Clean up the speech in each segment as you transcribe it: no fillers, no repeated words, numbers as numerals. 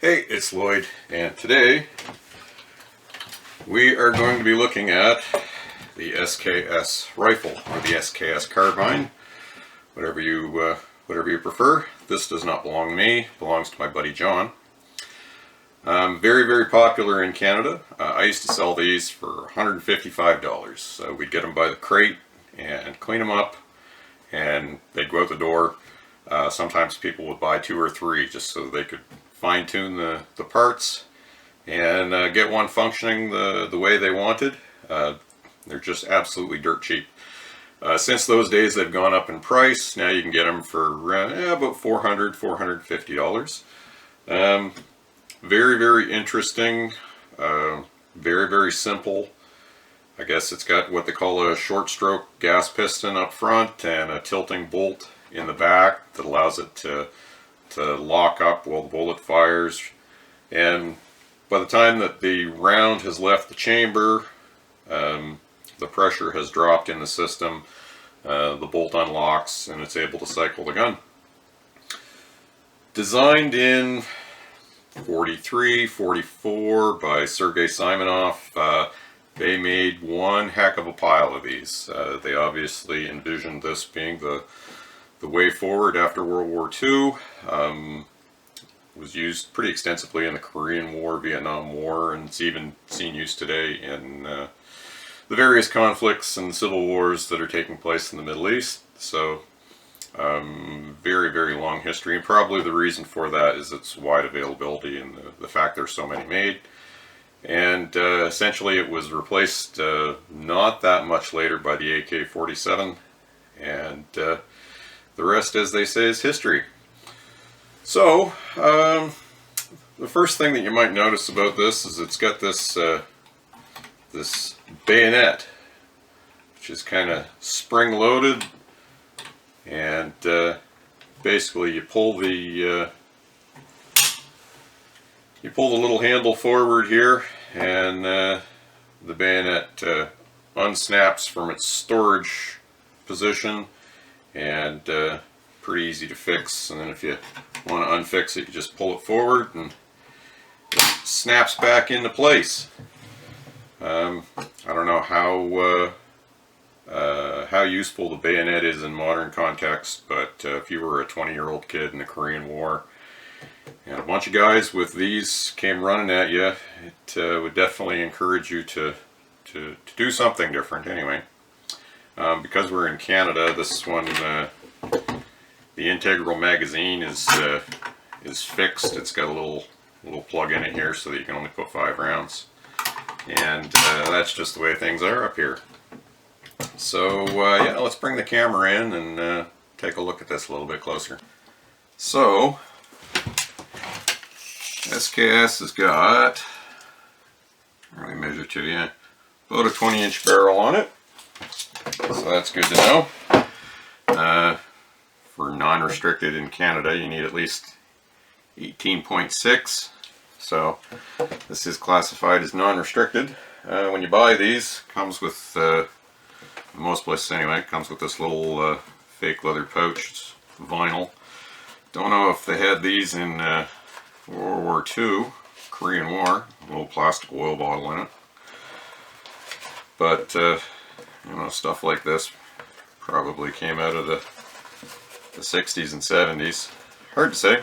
Hey, it's Lloyd, and today we are going to be looking at the SKS rifle, or the SKS Carbine, whatever you prefer. This does not belong to me; it belongs to my buddy John. Very, very popular in Canada. I used to sell these for $155. We'd get them by the crate and clean them up, and they'd go out the door. Sometimes people would buy 2 or 3 just so they could fine-tune the parts and get one functioning the way they wanted. They're just absolutely dirt cheap. Since those days they've gone up in price. Now you can get them for about $400, $450. Very, very interesting. Very, very simple. I guess it's got what they call a short stroke gas piston up front and a tilting bolt in the back that allows it to lock up while the bullet fires. And by the time that the round has left the chamber, the pressure has dropped in the system, the bolt unlocks, and it's able to cycle the gun. Designed in 43, 44 by Sergei Simonoff. They made one heck of a pile of these. They obviously envisioned this being the way forward after World War II. Was used pretty extensively in the Korean War, Vietnam War, and it's even seen use today in the various conflicts and civil wars that are taking place in the Middle East. So very, very long history, and probably the reason for that is its wide availability and the fact there's so many made. And essentially it was replaced not that much later by the AK-47, and the rest, as they say, is history. So the first thing that you might notice about this is it's got this this bayonet, which is kind of spring-loaded, and basically you pull the little handle forward here, and the bayonet unsnaps from its storage position, and pretty easy to fix. And then if you want to unfix it, you just pull it forward and it snaps back into place. I don't know how useful the bayonet is in modern context, but if you were a 20-year-old kid in the Korean War and a bunch of guys with these came running at you, it would definitely encourage you to do something different anyway. Because we're in Canada, this one, the integral magazine is fixed. It's got a little plug in it here so that you can only put 5 rounds, and that's just the way things are up here. So yeah, let's bring the camera in and take a look at this a little bit closer. So SKS has got, let me measure to you, about a 20-inch barrel on it, so that's good to know. For non-restricted in Canada, you need at least 18.6, so this is classified as non-restricted. When you buy these, comes with, in most places anyway, it comes with this little fake leather pouch. It's vinyl. Don't know if they had these in World War II, Korean War, a little plastic oil bottle in it. But, you know, stuff like this probably came out of the 60s and 70s. Hard to say.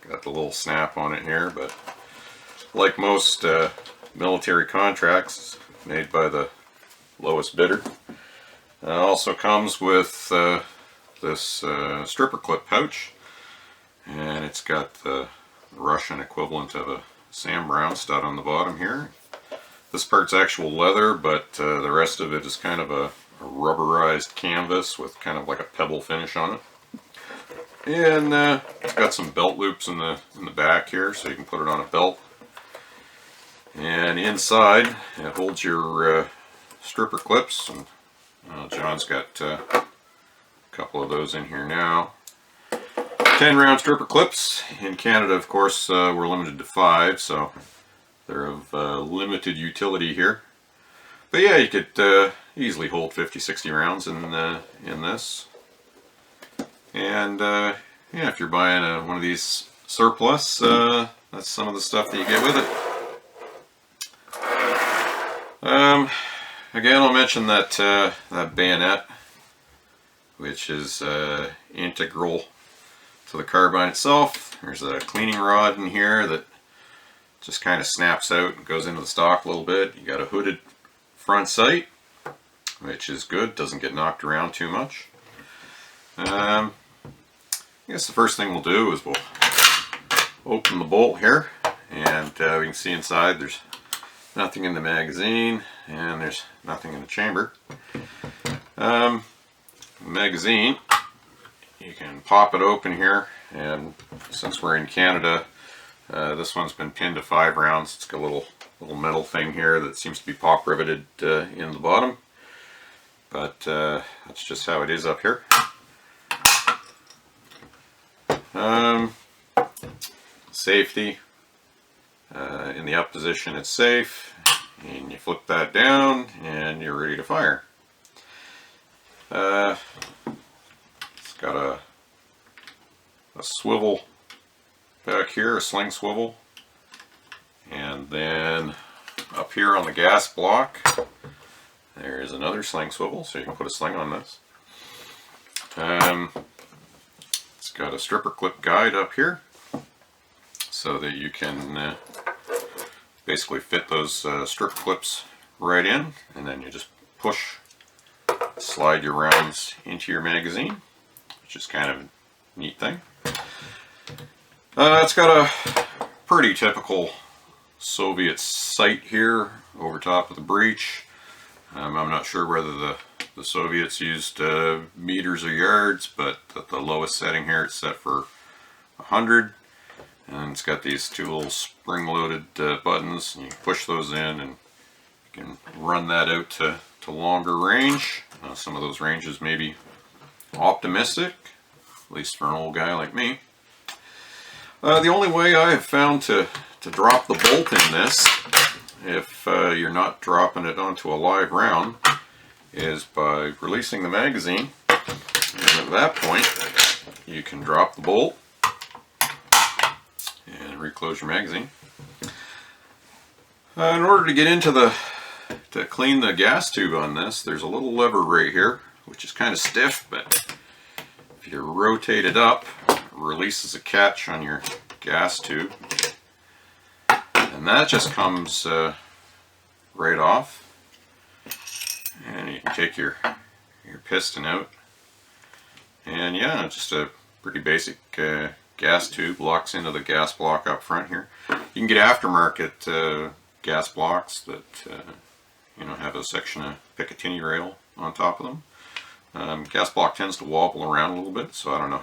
Got the little snap on it here, but like most military contracts, made by the lowest bidder. Also comes with this stripper clip pouch, and it's got the Russian equivalent of a Sam Browne stud on the bottom here. This part's actual leather, but the rest of it is kind of a rubberized canvas with kind of like a pebble finish on it. And it's got some belt loops in the back here, so you can put it on a belt. And inside it holds your stripper clips, and John's got a couple of those in here now. 10-round stripper clips. In Canada, of course, we're limited to 5, so they're of limited utility here. But yeah, you could easily hold 50-60 rounds in this. And yeah, if you're buying one of these surplus, that's some of the stuff that you get with it. Again, I'll mention that that bayonet, which is integral to the carbine itself. There's a cleaning rod in here that just kind of snaps out and goes into the stock a little bit. You got a hooded front sight, which is good, doesn't get knocked around too much. I guess the first thing we'll do is we'll open the bolt here, and we can see inside there's nothing in the magazine and there's nothing in the chamber. Magazine, you can pop it open here, and since we're in Canada, this one's been pinned to 5 rounds. It's got a little metal thing here that seems to be pop riveted in the bottom, but that's just how it is up here. Safety, in the up position it's safe, and you flip that down and you're ready to fire. It's got a swivel back here, a sling swivel, and then up here on the gas block there's another sling swivel, so you can put a sling on this. It's got a stripper clip guide up here so that you can basically fit those strip clips right in, and then you just push, slide your rounds into your magazine, which is kind of a neat thing. It's got a pretty typical Soviet sight here over top of the breech. I'm not sure whether the Soviets used meters or yards, but at the lowest setting here it's set for 100, and it's got these 2 little spring-loaded buttons, and you push those in and you can run that out to longer range. Some of those ranges may be optimistic, at least for an old guy like me. The only way I have found to drop the bolt in this, if you're not dropping it onto a live round, is by releasing the magazine, and at that point you can drop the bolt and reclose your magazine. In order to get into to clean the gas tube on this, there's a little lever right here, which is kind of stiff, but if you rotate it up, it releases a catch on your gas tube, and that just comes right off, and you can take your piston out, and yeah, just a pretty basic gas tube locks into the gas block up front here. You can get aftermarket gas blocks that you know, have a section of Picatinny rail on top of them. Gas block tends to wobble around a little bit, so I don't know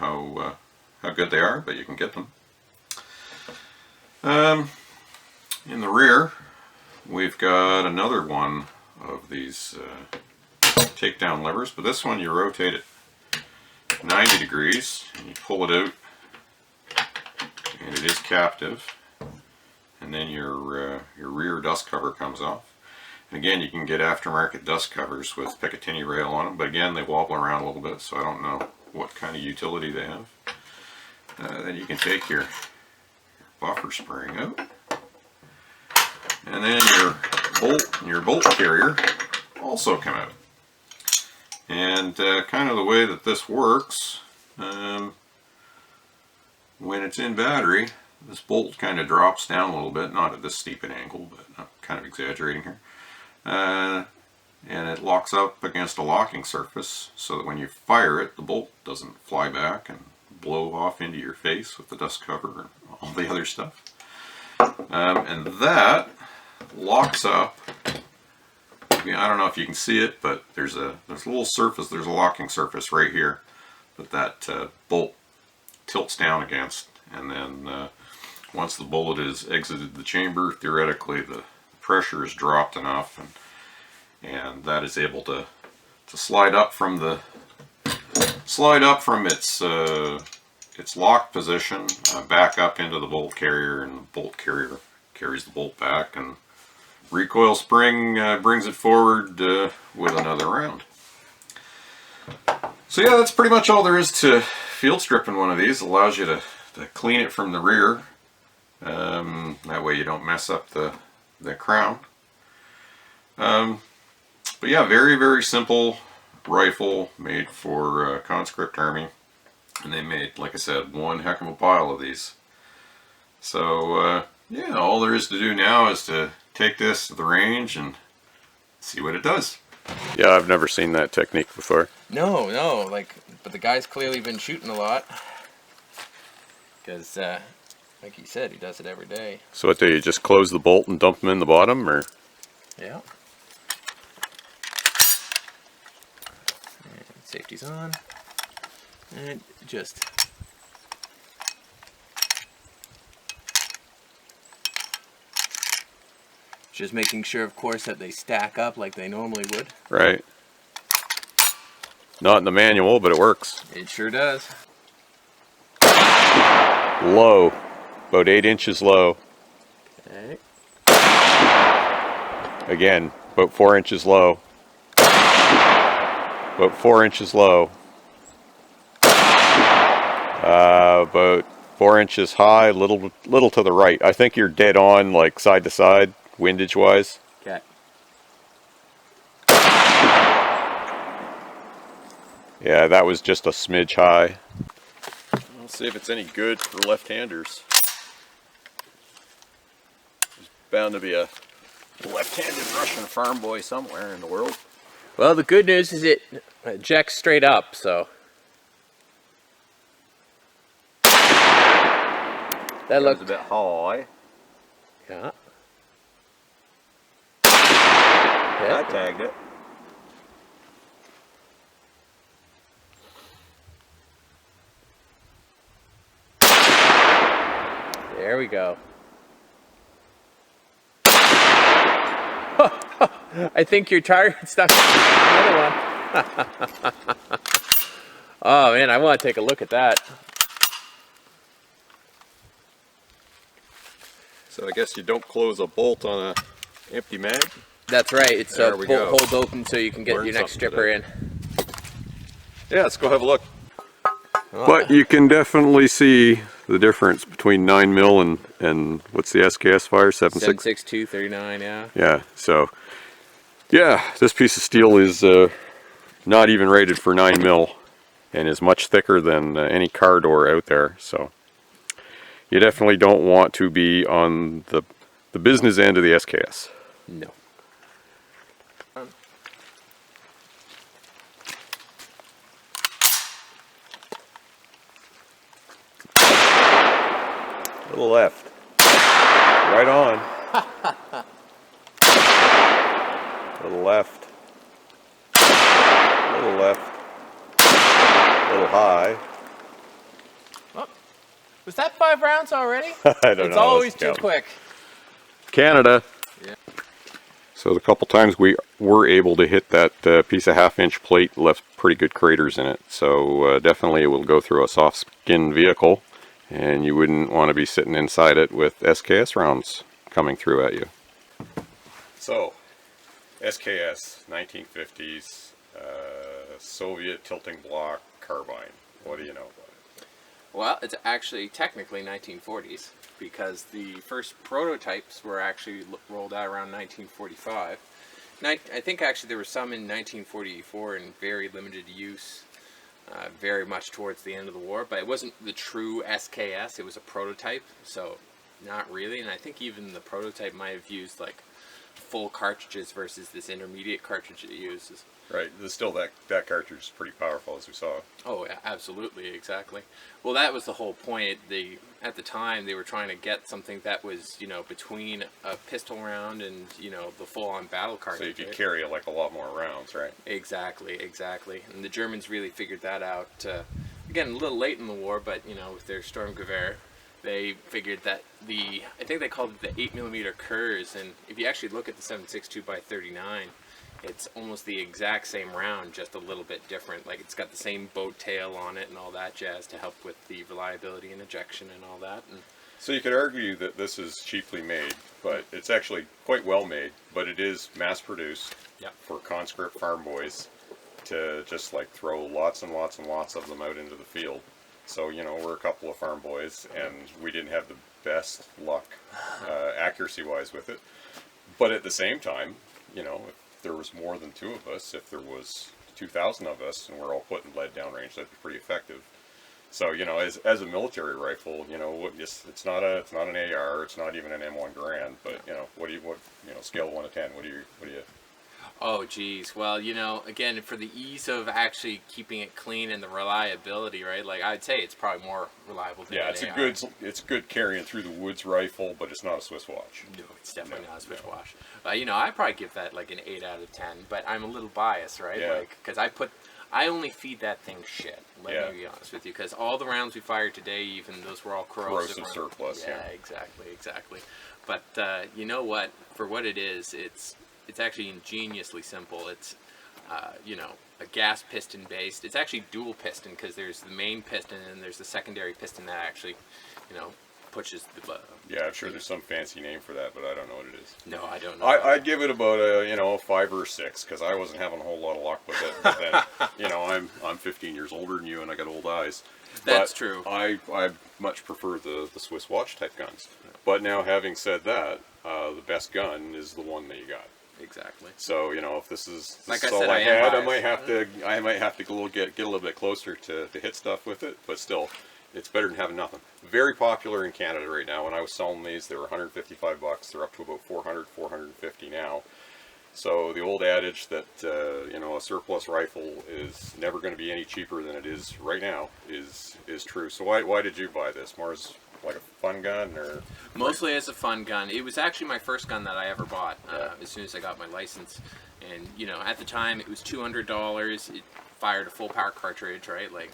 how good they are, but you can get them. In the rear, we've got another one of these takedown levers, but this one you rotate it 90 degrees and you pull it out, and it is captive, and then your rear dust cover comes off. And again, you can get aftermarket dust covers with Picatinny rail on them, but again, they wobble around a little bit, so I don't know what kind of utility they have. Then you can take your buffer spring out, and then your bolt carrier also come out. And kind of the way that this works, when it's in battery, this bolt kind of drops down a little bit, not at this steep an angle, but I'm kind of exaggerating here. And it locks up against a locking surface so that when you fire it, the bolt doesn't fly back and blow off into your face with the dust cover and all the other stuff. And that locks up. I don't know if you can see it, but there's a little surface, there's a locking surface right here that bolt tilts down against, and then once the bullet has exited the chamber, theoretically the pressure is dropped enough, and that is able to slide up from its locked position back up into the bolt carrier, and the bolt carrier carries the bolt back, and recoil spring brings it forward with another round. So yeah, that's pretty much all there is to field stripping one of these. It allows you to to clean it from the rear. That way you don't mess up the crown. But yeah, very, very simple rifle made for conscript army. And they made, like I said, one heck of a pile of these. So yeah, all there is to do now is to take this to the range and see what it does. Yeah, I've never seen that technique before. No, like, but the guy's clearly been shooting a lot. Because, like he said, he does it every day. So what do you just close the bolt and dump them in the bottom, or? Yeah. And safety's on. And just making sure, of course, that they stack up like they normally would. Right. Not in the manual, but it works. It sure does. Low. About 8 inches low. Okay. Again, about 4 inches low. About 4 inches low. About 4 inches high, little to the right. I think you're dead on, like side to side, windage wise. Okay. Yeah, that was just a smidge high. We'll see if it's any good for left-handers. There's bound to be a left-handed Russian farm boy somewhere in the world. Well, the good news is it ejects straight up, so. That looks a bit high. Yeah. I tagged it. There we go. I think your target stuck another one. Oh man, I want to take a look at that. So I guess you don't close a bolt on a empty mag. That's right. It's there we go. hold open so you can get your next stripper in. Yeah, let's go have a look. But you can definitely see the difference between 9mm and what's the SKS fire? 7.62 39, yeah. Yeah, so yeah, this piece of steel is not even rated for 9mm and is much thicker than any car door out there. So you definitely don't want to be on the business end of the SKS. No. To the left. Right on. To the left. A little left. A little high. Oh, was that 5 rounds already? I don't know. It's always too quick. Canada. Yeah. So the couple times we were able to hit that piece of 1/2-inch plate, left pretty good craters in it. So definitely it will go through a soft skin vehicle, and you wouldn't want to be sitting inside it with SKS rounds coming through at you. So SKS 1950s Soviet tilting block carbine. What do you know about it? Well, it's actually technically 1940s because the first prototypes were actually rolled out around 1945. I think actually there were some in 1944 in very limited use, very much towards the end of the war, but it wasn't the true SKS, it was a prototype, so not really, and I think even the prototype might have used like full cartridges versus this intermediate cartridge it uses. Right, still that cartridge is pretty powerful, as we saw. Oh, yeah, absolutely, exactly. Well, that was the whole point. At the time, they were trying to get something that was, you know, between a pistol round and, you know, the full-on battle cartridge. So you could carry like a lot more rounds, right? Exactly. And the Germans really figured that out, again, a little late in the war, but, you know, with their Sturmgewehr, they figured that I think they called it the 8mm Kurz, and if you actually look at the 7.62 by 39, it's almost the exact same round, just a little bit different. Like, it's got the same boat tail on it and all that jazz to help with the reliability and ejection and all that. And so you could argue that this is cheaply made, but it's actually quite well made, but it is mass produced. Yep. For conscript farm boys to just like throw lots and lots and lots of them out into the field. So, you know, we're a couple of farm boys, and we didn't have the best luck accuracy-wise with it. But at the same time, you know, if there was more than 2 of us, if there was 2,000 of us, and we're all putting lead downrange, that'd be pretty effective. So, you know, as a military rifle, you know, it's not an AR, it's not even an M1 Garand, but you know, scale of 1 to 10, what do you? Oh, geez. Well, you know, again, for the ease of actually keeping it clean and the reliability, right? Like, I'd say it's probably more reliable than an AR. It's good carrying through the woods rifle, but it's not a Swiss watch. No, it's definitely not a Swiss watch. You know, I'd probably give that like an 8 out of 10, but I'm a little biased, right? Yeah. Like, because I only feed that thing shit. Let me be honest with you, because all the rounds we fired today, even those were all corrosive surplus. Yeah, exactly. But you know what? For what it is, it's actually ingeniously simple. It's you know, a gas piston based. It's actually dual piston because there's the main piston and there's the secondary piston that actually, you know, pushes the. Yeah, I'm sure there's some fancy name for that, but I don't know what it is. No, I don't know. I'd give it about a 5 or 6 because I wasn't having a whole lot of luck with it. But then, you know, I'm 15 years older than you and I got old eyes. That's true. I much prefer the Swiss watch type guns. But now, having said that, the best gun is the one that you got. Exactly. So, you know, if this is like I all said, I had, I might biased. have to get a little bit closer to hit stuff with it. But still, it's better than having nothing. Very popular in Canada right now. When I was selling these, they were $155. They're up to about $400, $450 now. So the old adage that you know, a surplus rifle is never going to be any cheaper than it is right now is true. So why did you buy this? More as like a fun gun, or mostly as a fun gun? It was actually my first gun that I ever bought as soon as I got my license, and you know, at the time it was $200. It fired a full power cartridge, right? Like,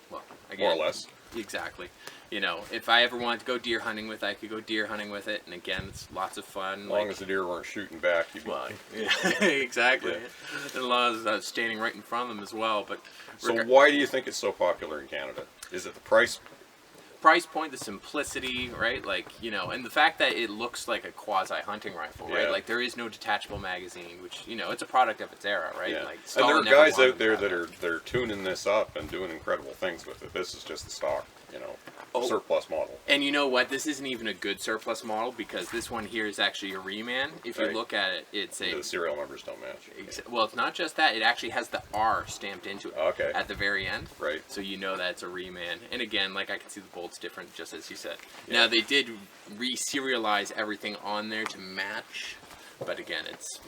well, again, more or less. Exactly. You know, if I ever wanted to go deer hunting with it, I could go deer hunting with it, and again, it's lots of fun. As long as the deer weren't shooting back, you'd be fine. Yeah, exactly. And as long as I was standing right in front of them as well. But so why do you think it's so popular in Canada? Is it the price? Price point, the simplicity, right? Like, you know, and the fact that it looks like a quasi-hunting rifle, right? Like, there is no detachable magazine, which, you know, it's a product of its era, right? Yeah. Like, and there are guys out there that are tuning this up and doing incredible things with it. This is just the stock, you know, surplus model. And you know what? This isn't even a good surplus model because this one here is actually a reman. If you look at it, it's a... The serial numbers don't match. Well, it's not just that. It actually has the R stamped into it at the very end. Right. So you know that it's a reman. And again, like, I can see the bolts different, just as you said. Yeah. Now, they did re-serialize everything on there to match. But again, it's...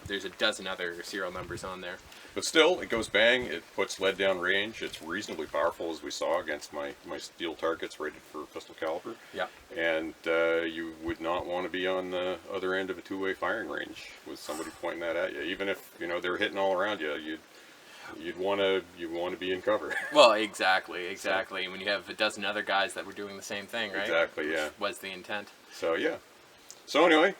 There's a dozen other serial numbers on there. But still, it goes bang, it puts lead down range, it's reasonably powerful, as we saw against my steel targets rated for pistol caliber. Yeah. And you would not want to be on the other end of a two-way firing range with somebody pointing that at you. Even if, you know, they're hitting all around you, you'd want to be in cover. Well, exactly. So, when you have a dozen other guys that were doing the same thing, right? Exactly, yeah. Which was the intent. So, yeah. So, anyway,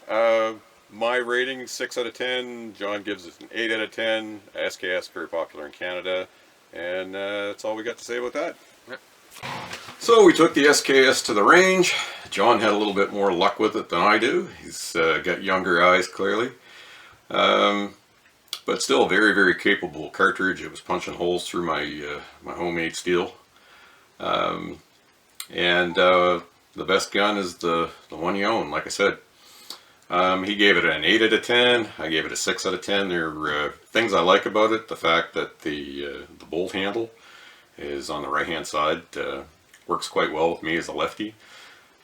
my rating, 6 out of 10. John gives it an 8 out of 10. SKS, very popular in Canada. And that's all we got to say about that. Yep. So we took the SKS to the range. John had a little bit more luck with it than I do. He's got younger eyes, clearly. But still, very, very capable cartridge. It was punching holes through my my homemade steel. And the best gun is the one you own, like I said. He gave it an 8 out of 10. I gave it a 6 out of 10. There are things I like about it. The fact that the bolt handle is on the right hand side works quite well with me as a lefty.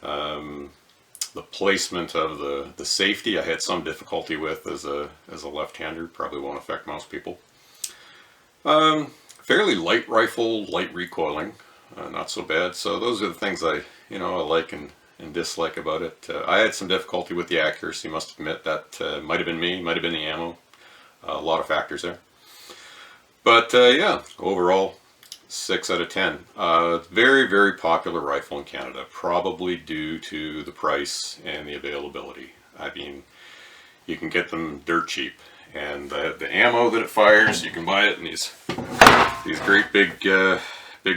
The placement of the safety I had some difficulty with as a left-hander. Probably won't affect most people. Fairly light rifle, light recoiling, not so bad. So those are the things I like and dislike about it. I had some difficulty with the accuracy, must admit. That might have been me, might have been the ammo. A lot of factors there. But yeah, overall, 6 out of 10. Very, very popular rifle in Canada, probably due to the price and the availability. I mean, you can get them dirt cheap. And the ammo that it fires, you can buy it in these great big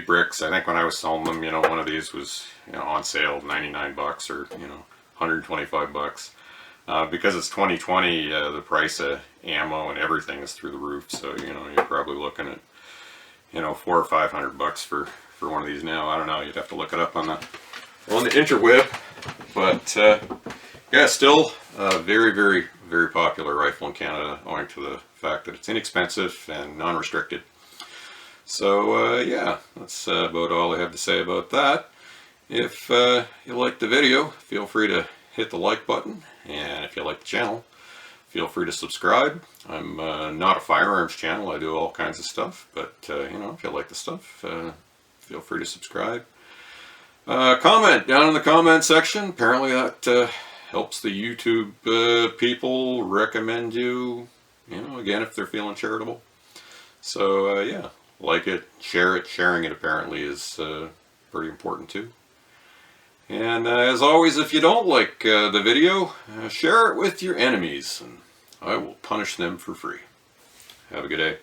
bricks. I think when I was selling them, one of these was on sale, $99 or $125. Because it's 2020, the price of ammo and everything is through the roof. So you're probably looking at $400 or $500 for for one of these now. I don't know. You'd have to look it up on the interweb. But yeah, still a very, very, very popular rifle in Canada, owing to the fact that it's inexpensive and non-restricted. So yeah, that's about all I have to say about that. If you liked the video, feel free to hit the like button, and if you like the channel, feel free to subscribe. I'm not a firearms channel. I do all kinds of stuff, but you know, if you like the stuff, feel free to subscribe. Comment down in the comment section. Apparently that helps the YouTube people recommend you, you know, again, if they're feeling charitable. So yeah, like it, share it. Sharing it apparently is pretty important too. And as always, if you don't like the video, share it with your enemies, and I will punish them for free. Have a good day.